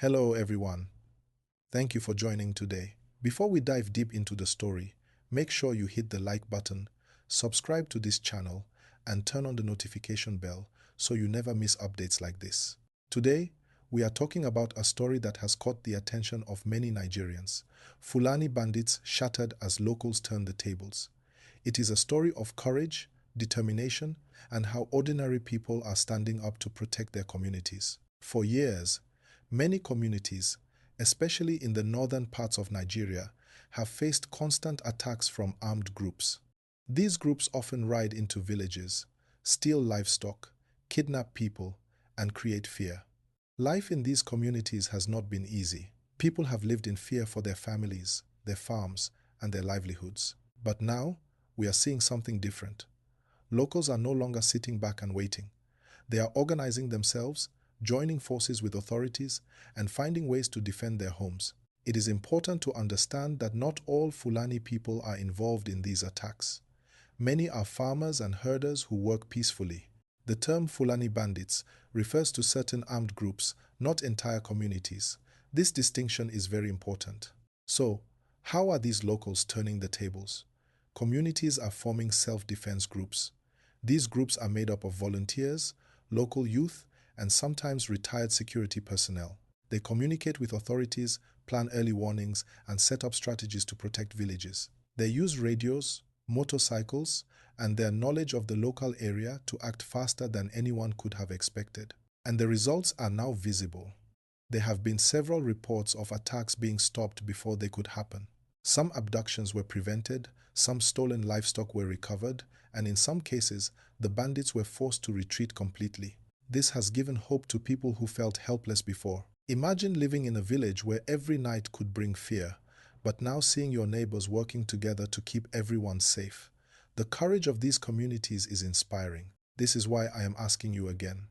Hello everyone. Thank you for joining today. Before we dive deep into the story, make sure you hit the like button, subscribe to this channel, and turn on the notification bell so you never miss updates like this. Today, we are talking about a story that has caught the attention of many Nigerians. Fulani Bandits shattered as locals turned the tables. It is a story of courage, determination, and how ordinary people are standing up to protect their communities. For years, many communities, especially in the northern parts of Nigeria, have faced constant attacks from armed groups. These groups often ride into villages, steal livestock, kidnap people, and create fear. Life in these communities has not been easy. People have lived in fear for their families, their farms, and their livelihoods. But now, we are seeing something different. Locals are no longer sitting back and waiting. They are organizing themselves, joining forces with authorities, and finding ways to defend their homes. It is important to understand that not all Fulani people are involved in these attacks. Many are farmers and herders who work peacefully. The term Fulani Bandits refers to certain armed groups, not entire communities. This distinction is very important. So, how are these locals turning the tables? Communities are forming self-defense groups. These groups are made up of volunteers, local youth, and sometimes retired security personnel. They communicate with authorities, plan early warnings, and set up strategies to protect villages. They use radios, motorcycles, and their knowledge of the local area to act faster than anyone could have expected. And the results are now visible. There have been several reports of attacks being stopped before they could happen. Some abductions were prevented, some stolen livestock were recovered, and in some cases, the bandits were forced to retreat completely. This has given hope to people who felt helpless before. Imagine living in a village where every night could bring fear, but now seeing your neighbors working together to keep everyone safe. The courage of these communities is inspiring. This is why I am asking you again.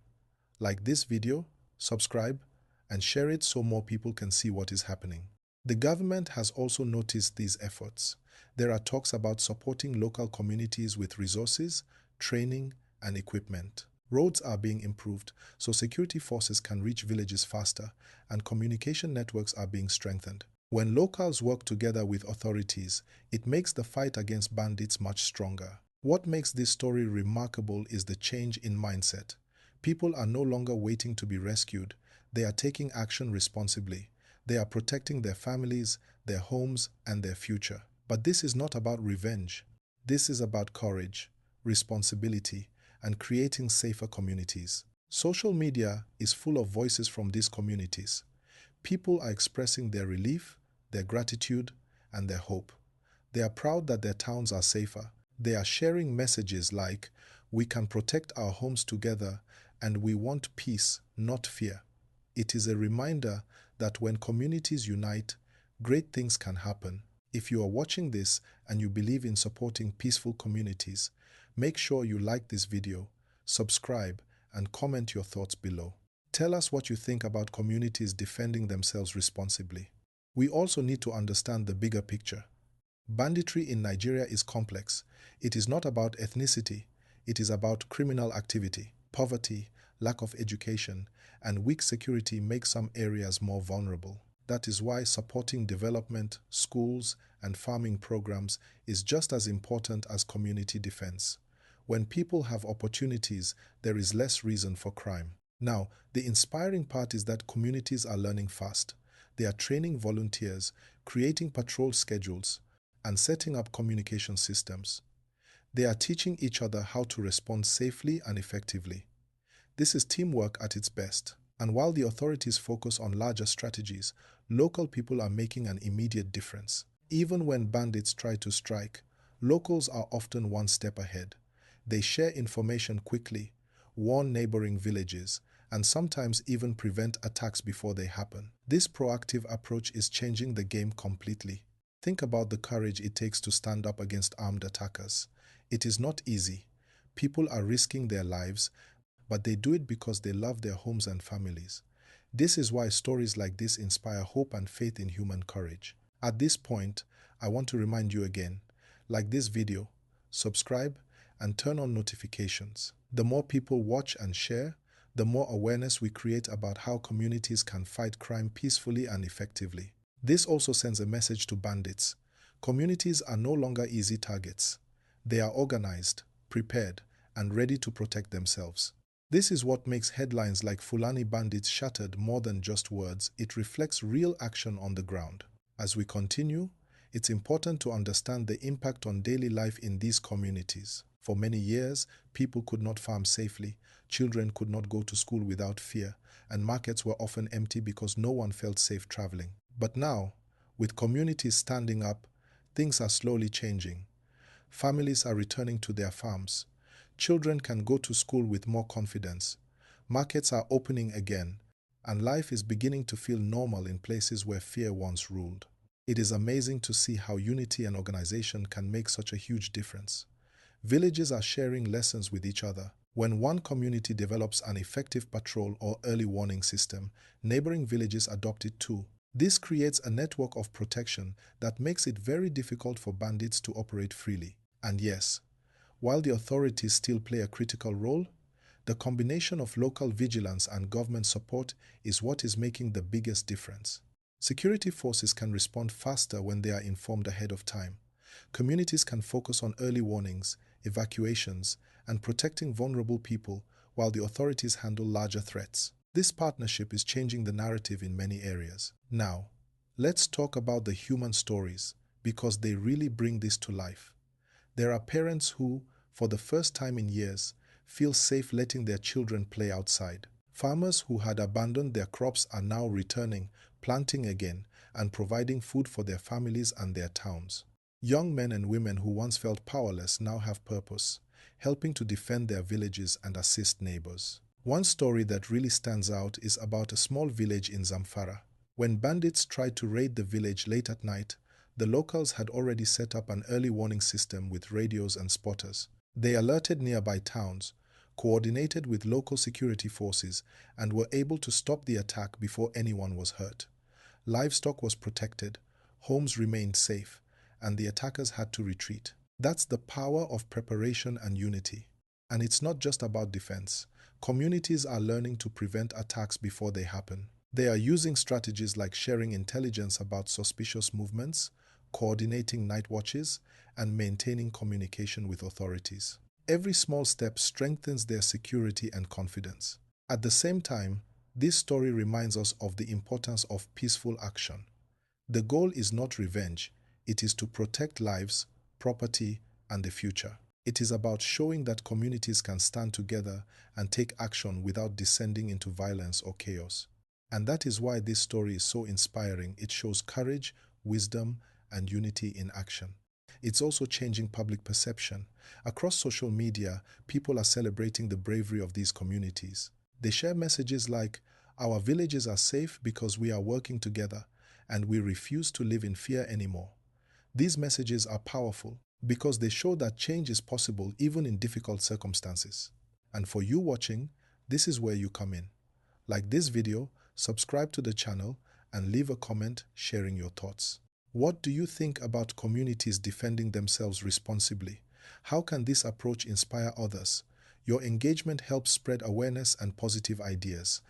Like this video, subscribe, and share it so more people can see what is happening. The government has also noticed these efforts. There are talks about supporting local communities with resources, training, and equipment. Roads are being improved so security forces can reach villages faster, and communication networks are being strengthened. When locals work together with authorities, it makes the fight against bandits much stronger. What makes this story remarkable is the change in mindset. People are no longer waiting to be rescued. They are taking action responsibly. They are protecting their families, their homes, and their future. But this is not about revenge. This is about courage, responsibility, and creating safer communities. Social media is full of voices from these communities. People are expressing their relief, their gratitude, and their hope. They are proud that their towns are safer. They are sharing messages like, "We can protect our homes together, and we want peace, not fear." It is a reminder that when communities unite, great things can happen. If you are watching this and you believe in supporting peaceful communities, make sure you like this video, subscribe, and comment your thoughts below. Tell us what you think about communities defending themselves responsibly. We also need to understand the bigger picture. Banditry in Nigeria is complex. It is not about ethnicity. It is about criminal activity. Poverty, lack of education, and weak security make some areas more vulnerable. That is why supporting development, schools, and farming programs is just as important as community defense. When people have opportunities, there is less reason for crime. Now, the inspiring part is that communities are learning fast. They are training volunteers, creating patrol schedules, and setting up communication systems. They are teaching each other how to respond safely and effectively. This is teamwork at its best. And while the authorities focus on larger strategies, local people are making an immediate difference. Even when bandits try to strike, locals are often one step ahead. They share information quickly, warn neighboring villages, and sometimes even prevent attacks before they happen. This proactive approach is changing the game completely. Think about the courage it takes to stand up against armed attackers. It is not easy. People are risking their lives, but they do it because they love their homes and families. This is why stories like this inspire hope and faith in human courage. At this point, I want to remind you again, like this video, subscribe, and turn on notifications. The more people watch and share, the more awareness we create about how communities can fight crime peacefully and effectively. This also sends a message to bandits. Communities are no longer easy targets. They are organized, prepared, and ready to protect themselves. This is what makes headlines like Fulani Bandits shattered more than just words. It reflects real action on the ground. As we continue, it's important to understand the impact on daily life in these communities. For many years, people could not farm safely, children could not go to school without fear, and markets were often empty because no one felt safe traveling. But now, with communities standing up, things are slowly changing. Families are returning to their farms. Children can go to school with more confidence. Markets are opening again, and life is beginning to feel normal in places where fear once ruled. It is amazing to see how unity and organization can make such a huge difference. Villages are sharing lessons with each other. When one community develops an effective patrol or early warning system, neighboring villages adopt it too. This creates a network of protection that makes it very difficult for bandits to operate freely. And yes, while the authorities still play a critical role, the combination of local vigilance and government support is what is making the biggest difference. Security forces can respond faster when they are informed ahead of time. Communities can focus on early warnings, evacuations, and protecting vulnerable people while the authorities handle larger threats. This partnership is changing the narrative in many areas. Now, let's talk about the human stories, because they really bring this to life. There are parents who, for the first time in years, feel safe letting their children play outside. Farmers who had abandoned their crops are now returning, planting again, and providing food for their families and their towns. Young men and women who once felt powerless now have purpose, helping to defend their villages and assist neighbors. One story that really stands out is about a small village in Zamfara. When bandits tried to raid the village late at night, the locals had already set up an early warning system with radios and spotters. They alerted nearby towns, coordinated with local security forces, and were able to stop the attack before anyone was hurt. Livestock was protected, homes remained safe, and the attackers had to retreat. That's the power of preparation and unity. And it's not just about defense. Communities are learning to prevent attacks before they happen. They are using strategies like sharing intelligence about suspicious movements, coordinating night watches, and maintaining communication with authorities. Every small step strengthens their security and confidence. At the same time, this story reminds us of the importance of peaceful action. The goal is not revenge, it is to protect lives, property, and the future. It is about showing that communities can stand together and take action without descending into violence or chaos. And that is why this story is so inspiring. It shows courage, wisdom, and unity in action. It's also changing public perception. Across social media, people are celebrating the bravery of these communities. They share messages like, "Our villages are safe because we are working together, and we refuse to live in fear anymore." These messages are powerful because they show that change is possible even in difficult circumstances. And for you watching, this is where you come in. Like this video, subscribe to the channel, and leave a comment sharing your thoughts. What do you think about communities defending themselves responsibly? How can this approach inspire others? Your engagement helps spread awareness and positive ideas.